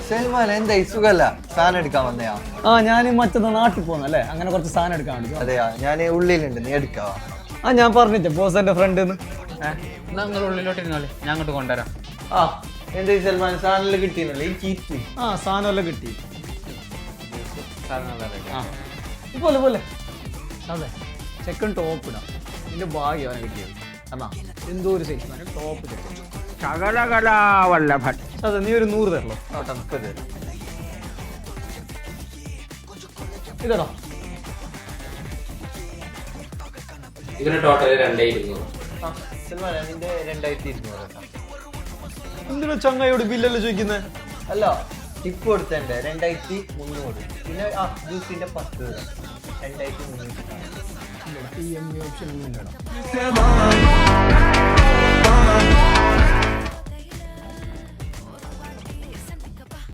സൽമാൻ എന്താ സുഖല്ല സാധനം എടുക്കാൻ വന്നയാ? ഞാൻ മറ്റന്നാ നാട്ടിൽ പോകുന്നല്ലേ, അങ്ങനെ കുറച്ച് സാധനം എടുക്കാൻ വേണ്ടി. അതെയാ, ഞാൻ ഉള്ളിലുണ്ട്, നീ എടുക്കാവാ? ഞാൻ പറഞ്ഞിട്ടേ ബോസ് എന്റെ ഫ്രണ്ട് നിങ്ങൾ ഉള്ളിലോട്ട് ഇരുന്നോളി, ഞാൻ അങ്ങോട്ട് കൊണ്ടുവരാം. എന്താ സൽമാൻ സാധനം കിട്ടിയെന്നല്ലേ ഈ ചീറ്റി? സാധനം എല്ലാം കിട്ടി. സാധനം പോലെ പോലെ അതെ, ചെക്കൻ ടോപ്പ് ഇടാം. നിന്റെ ഭാഗ്യം അവനെ കിട്ടിയത്. എന്നാ എന്തോ ഒരു സെയിൽസ്മാൻ ടോപ്പ് ചെക്കൻ. ശകലകലാവല്ലഭൻ. അതെ, നീ ഒരു 100 തരല്ലോ. ഇതാണോ ഇതിന് ടോട്ടൽ 2200. സൽമാൻ നിന്റെ 2200. എന്തിനാ ചങ്ങായിയോട് ബില്ലല്ലോ ചോദിക്കുന്നത്? അല്ല, ടിപ്പ് കൊടുത്തണ്ട് 2300. പിന്നെ ജ്യൂസിന്റെ 10 2300. EMI ഓപ്ഷൻ ഒന്നും ഇല്ലടാ.